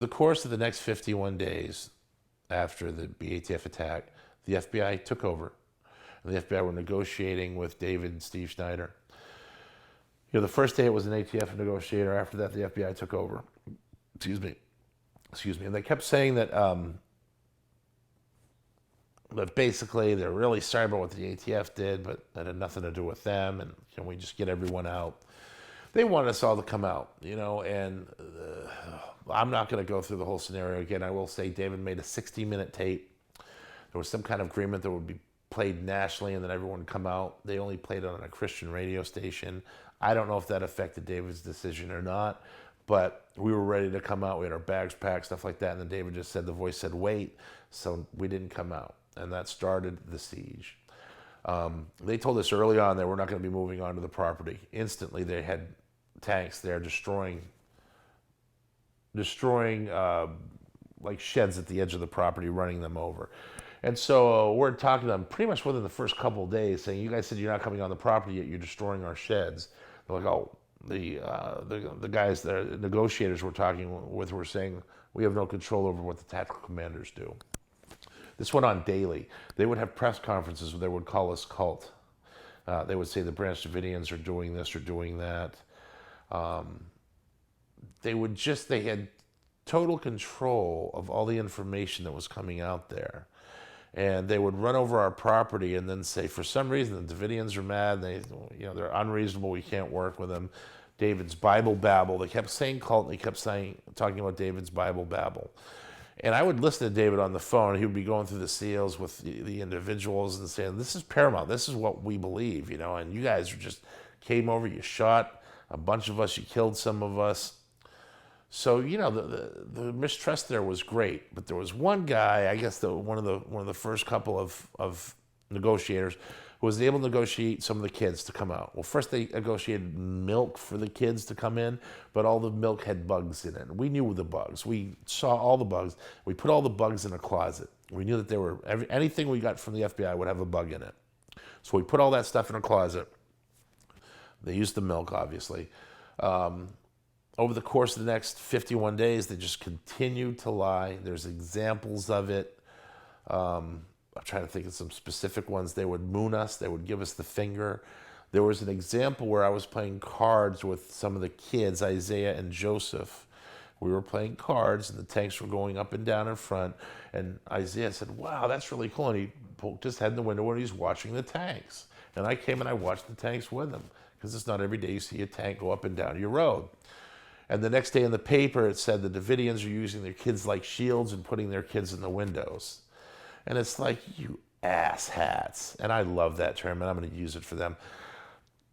the course of the next 51 days after the ATF attack, the FBI took over. And the FBI were negotiating with David and Steve Schneider. The first day it was an ATF negotiator. After that, the FBI took over. Excuse me. And they kept saying that basically they're really sorry about what the ATF did, but that had nothing to do with them, and can we just get everyone out? They wanted us all to come out, and I'm not going to go through the whole scenario again. I will say David made a 60-minute tape. There was some kind of agreement that would be played nationally and then everyone would come out. They only played it on a Christian radio station. I don't know if that affected David's decision or not, but we were ready to come out. We had our bags packed, stuff like that, and then David just said, the voice said, wait, so we didn't come out, and that started the siege. They told us early on that we're not going to be moving onto the property. Instantly, they had tanks there destroying like sheds at the edge of the property, running them over. And so we're talking to them pretty much within the first couple of days, saying, you guys said you're not coming on the property yet, you're destroying our sheds. They're like, oh, the guys, the negotiators we're talking with were saying, we have no control over what the tactical commanders do. This went on daily. They would have press conferences where they would call us cult. They would say the Branch Davidians are doing this or doing that. They had total control of all the information that was coming out there. And they would run over our property and then say, for some reason, the Davidians are mad. They're unreasonable. We can't work with them. David's Bible babble. They kept saying cult, and they kept talking about David's Bible babble. And I would listen to David on the phone. He would be going through the seals with the individuals and saying, this is paramount. This is what we believe, and you guys just came over, you shot a bunch of us, you killed some of us. So, the mistrust there was great. But there was one guy, I guess one of the first couple of negotiators, who was able to negotiate some of the kids to come out. Well, first they negotiated milk for the kids to come in, but all the milk had bugs in it. We knew the bugs. We saw all the bugs. We put all the bugs in a closet. We knew that anything we got from the FBI would have a bug in it. So we put all that stuff in a closet. They used the milk, obviously. Over the course of the next 51 days, they just continued to lie. There's examples of it. I'm trying to think of some specific ones. They would moon us. They would give us the finger. There was an example where I was playing cards with some of the kids, Isaiah and Joseph. We were playing cards, and the tanks were going up and down in front. And Isaiah said, wow, that's really cool. And he poked his head in the window and he's watching the tanks. And I came and I watched the tanks with him, because it's not every day you see a tank go up and down your road. And the next day in the paper, it said the Davidians are using their kids like shields and putting their kids in the windows. And it's like, you ass hats. And I love that term, and I'm going to use it for them.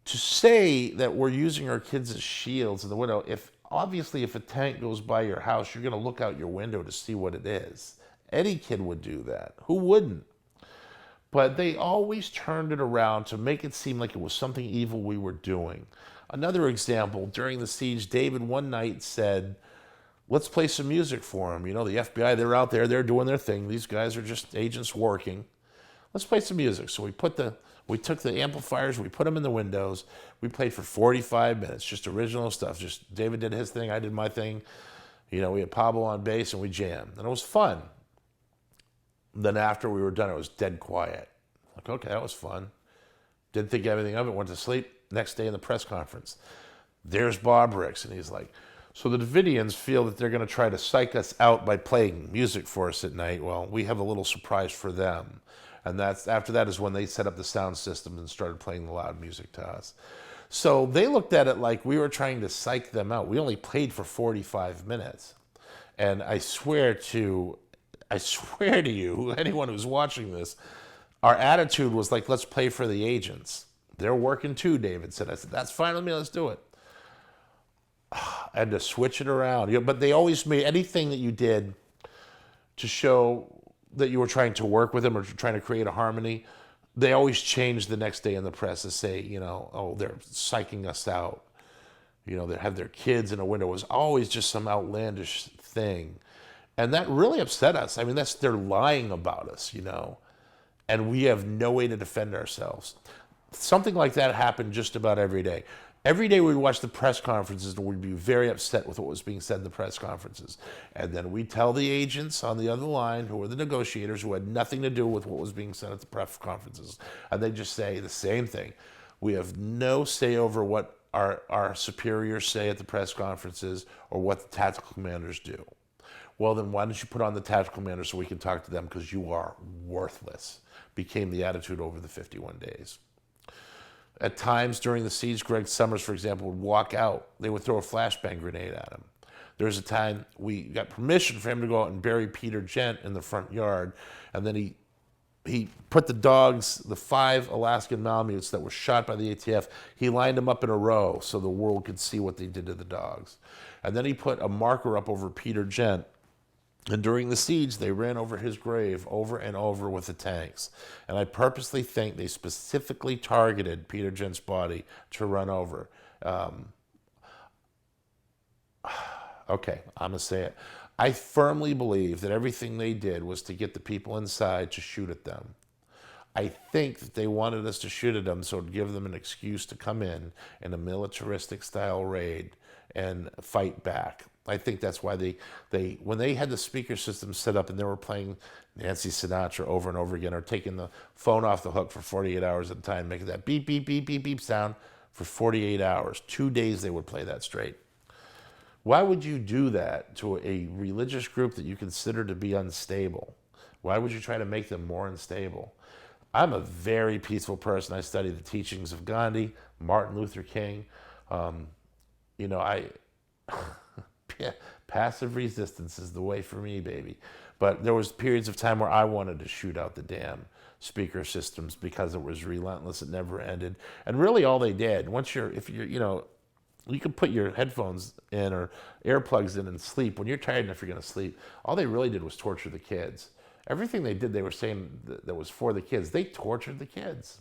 To say that we're using our kids as shields in the window, if a tank goes by your house, you're going to look out your window to see what it is. Any kid would do that. Who wouldn't? But they always turned it around to make it seem like it was something evil we were doing. Another example, during the siege, David one night said, let's play some music for them. The FBI, they're out there, they're doing their thing. These guys are just agents working. Let's play some music. So we took the amplifiers, we put them in the windows. We played for 45 minutes, just original stuff. Just David did his thing, I did my thing. We had Pablo on bass, and we jammed. And it was fun. Then after we were done, it was dead quiet. Like, okay, that was fun. Didn't think anything of it, went to sleep. Next day in the press conference, there's Bob Ricks, and he's like, so the Davidians feel that they're going to try to psych us out by playing music for us at night. Well, we have a little surprise for them. And after that is when they set up the sound system and started playing the loud music to us. So they looked at it like we were trying to psych them out. We only played for 45 minutes. And I swear to you, anyone who's watching this, our attitude was like, let's play for the agents. They're working too, David said. I said, that's fine with me, let's do it. And to switch it around. But they always made anything that you did to show that you were trying to work with them or trying to create a harmony, they always changed the next day in the press to say, oh, they're psyching us out. They have their kids in a window. It was always just some outlandish thing. And that really upset us. I mean, they're lying about us, and we have no way to defend ourselves. Something like that happened just about every day. Every day we'd watch the press conferences and we'd be very upset with what was being said in the press conferences. And then we'd tell the agents on the other line, who were the negotiators, who had nothing to do with what was being said at the press conferences. And they'd just say the same thing. We have no say over what our superiors say at the press conferences or what the tactical commanders do. Well, then why don't you put on the tactical commander so we can talk to them, because you are worthless, became the attitude over the 51 days. At times during the siege, Greg Summers, for example, would walk out. They would throw a flashbang grenade at him. There was a time we got permission for him to go out and bury Peter Gent in the front yard, and then he put the dogs, the 5 Alaskan Malamutes that were shot by the ATF, he lined them up in a row so the world could see what they did to the dogs. And then he put a marker up over Peter Gent. And during the siege, they ran over his grave over and over with the tanks. And I purposely think they specifically targeted Peter Gent's body to run over. Okay, I'm going to say it. I firmly believe that everything they did was to get the people inside to shoot at them. I think that they wanted us to shoot at them so it would give them an excuse to come in a militaristic style raid and fight back. I think that's why they when they had the speaker system set up and they were playing Nancy Sinatra over and over again, or taking the phone off the hook for 48 hours at a time, making that beep, beep, beep, beep, beep sound for 48 hours. 2 days they would play that straight. Why would you do that to a religious group that you consider to be unstable? Why would you try to make them more unstable? I'm a very peaceful person. I study the teachings of Gandhi, Martin Luther King. Passive resistance is the way for me, baby. But there was periods of time where I wanted to shoot out the damn speaker systems because it was relentless. It never ended. And really all they did, you can put your headphones in or earplugs in and sleep. When you're tired enough, you're going to sleep. All they really did was torture the kids. Everything they did, they were saying that was for the kids. They tortured the kids.